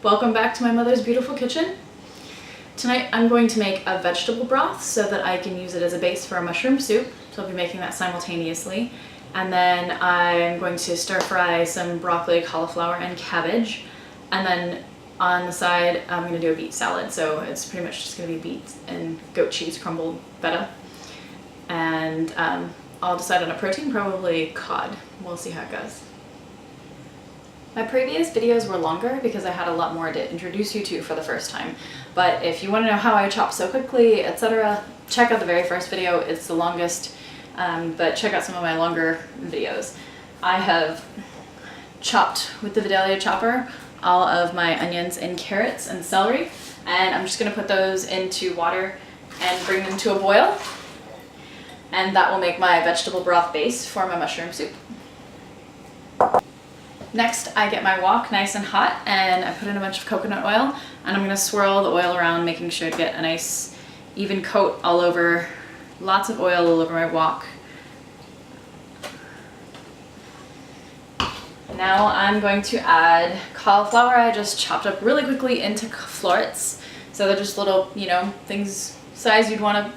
Welcome back to my mother's beautiful kitchen. Tonight I'm going to make a vegetable broth so that I can use it as a base for a mushroom soup. So I'll be making that simultaneously. And then I'm going to stir fry some broccoli, cauliflower, and cabbage. And then on the side I'm going to do a beet salad. So it's pretty much just going to be beets and goat cheese crumbled feta. And I'll decide on a protein, probably cod. We'll see how it goes. My previous videos were longer because I had a lot more to introduce you to for the first time. But if you want to know how I chop so quickly, etc., check out the very first video. It's the longest, but check out some of my longer videos. I have chopped with the Vidalia chopper all of my onions and carrots and celery, and I'm just going to put those into water and bring them to a boil. And that will make my vegetable broth base for my mushroom soup. Next, I get my wok nice and hot and I put in a bunch of coconut oil, and I'm going to swirl the oil around, making sure to get a nice even coat all over, lots of oil all over my wok. Now I'm going to add cauliflower I just chopped up really quickly into florets. So they're just little, things size you'd want to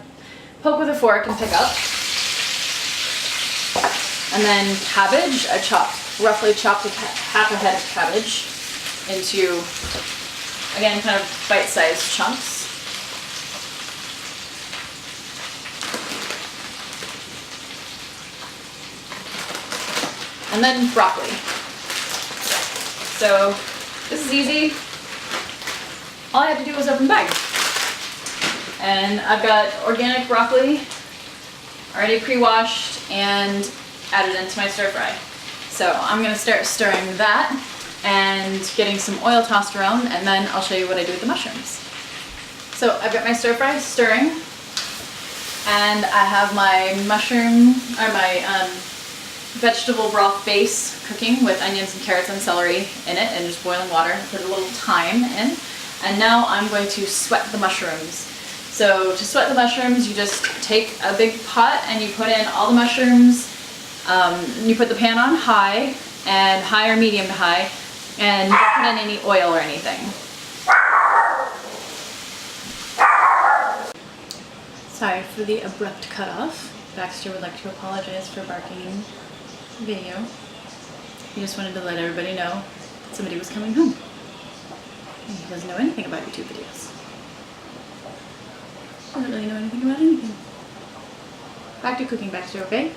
poke with a fork and pick up. And then cabbage, I roughly chopped half a head of cabbage into, again, kind of bite-sized chunks. And then broccoli. So this is easy. All I have to do is open the bag. And I've got organic broccoli already pre-washed and added into my stir fry. So I'm going to start stirring that and getting some oil tossed around, and then I'll show you what I do with the mushrooms. So I've got my stir fry stirring, and I have my vegetable broth base cooking with onions and carrots and celery in it and just boiling water. Put a little thyme in, and now I'm going to sweat the mushrooms. So to sweat the mushrooms, you just take a big pot and you put in all the mushrooms. You put the pan on high or medium to high, and you don't put in any oil or anything. Sorry for the abrupt cutoff. Baxter would like to apologize for barking video. He just wanted to let everybody know that somebody was coming home. And he doesn't know anything about YouTube videos. Doesn't really know anything about anything. Back to cooking, Baxter, okay?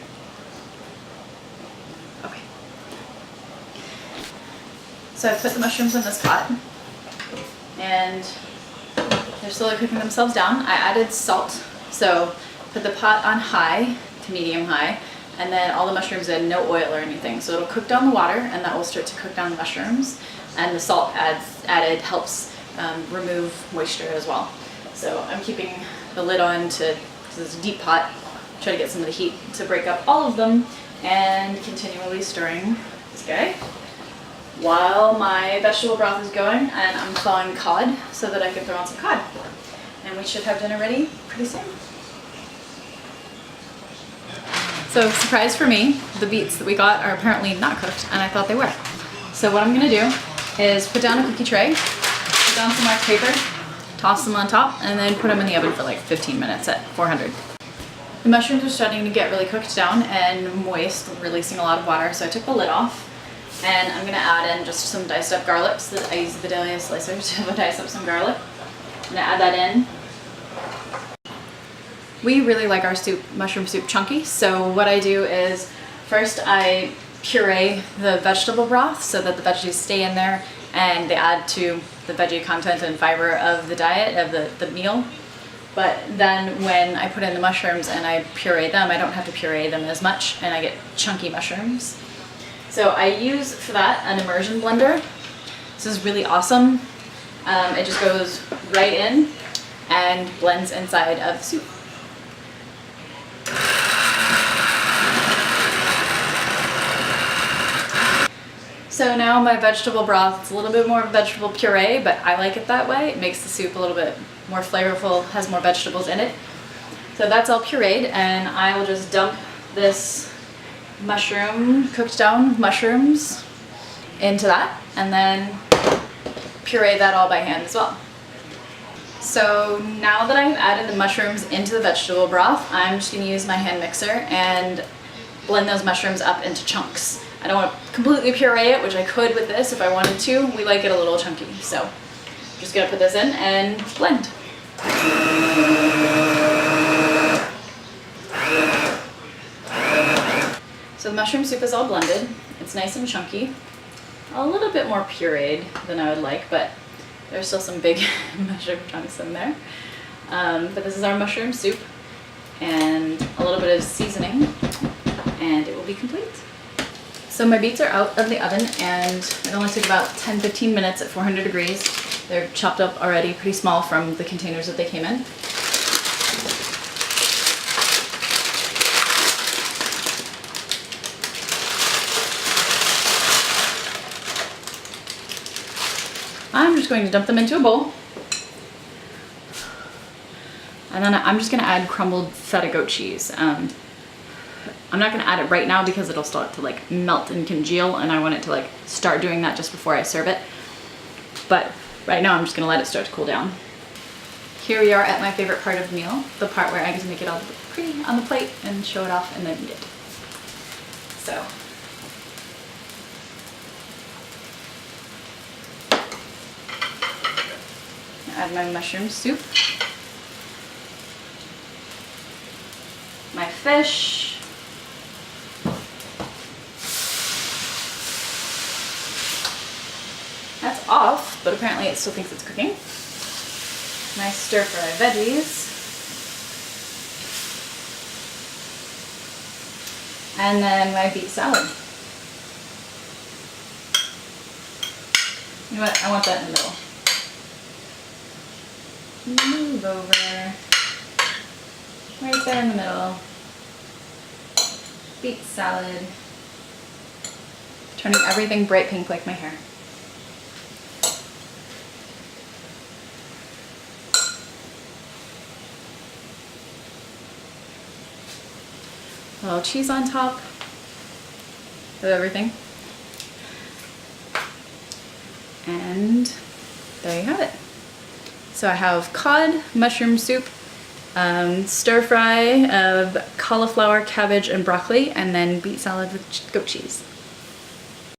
Okay. So I've put the mushrooms in this pot, and they're slowly cooking themselves down. I added salt, so put the pot on high to medium high, and then all the mushrooms in, no oil or anything. So it'll cook down the water, and that will start to cook down the mushrooms, and the salt added helps remove moisture as well. So I'm keeping the lid on to this deep pot, try to get some of the heat to break up all of them, and continually stirring this guy while my vegetable broth is going, and I'm thawing cod so that I can throw on some cod. And we should have dinner ready pretty soon. So surprise for me, the beets that we got are apparently not cooked, and I thought they were. So what I'm gonna do is put down a cookie tray, put down some wax paper, toss them on top, and then put them in the oven for like 15 minutes at 400. The mushrooms are starting to get really cooked down and moist, releasing a lot of water, so I took the lid off, and I'm going to add in just some diced up garlic. So that I use the Vidalia slicer to dice up some garlic. I'm going to add that in. We really like our mushroom soup chunky, so what I do is first I puree the vegetable broth so that the veggies stay in there and they add to the veggie content and fiber of the diet, of the meal. But then when I put in the mushrooms and I puree them, I don't have to puree them as much, and I get chunky mushrooms. So I use, for that, an immersion blender. This is really awesome. It just goes right in and blends inside of the soup. So now my vegetable broth, it's a little bit more vegetable puree, but I like it that way. It makes the soup a little bit more flavorful, has more vegetables in it. So that's all pureed, and I will just dump this cooked down mushrooms into that, and then puree that all by hand as well. So now that I've added the mushrooms into the vegetable broth, I'm just going to use my hand mixer and blend those mushrooms up into chunks. I don't want to completely puree it, which I could with this if I wanted to. We like it a little chunky, so I'm just going to put this in and blend. So the mushroom soup is all blended. It's nice and chunky. A little bit more pureed than I would like, but there's still some big mushroom chunks in there. But this is our mushroom soup and a little bit of seasoning, and it will be complete. So my beets are out of the oven, and it only took about 10-15 minutes at 400 degrees. They're chopped up already, pretty small from the containers that they came in. I'm just going to dump them into a bowl. And then I'm just going to add crumbled feta goat cheese. I'm not going to add it right now because it'll start to like melt and congeal, and I want it to like start doing that just before I serve it. But right now I'm just going to let it start to cool down. Here we are at my favorite part of the meal, the part where I get to make it all pretty on the plate and show it off and then eat it. So. Add my mushroom soup, my fish, that's off, but apparently it still thinks it's cooking, my stir-fry veggies, and then my beet salad. You know what, I want that in the middle. Move over, right there in the middle, beet salad, turning everything bright pink like my hair. A little cheese on top of everything, and there you have it. So I have cod, mushroom soup, stir fry of cauliflower, cabbage, and broccoli, and then beet salad with goat cheese.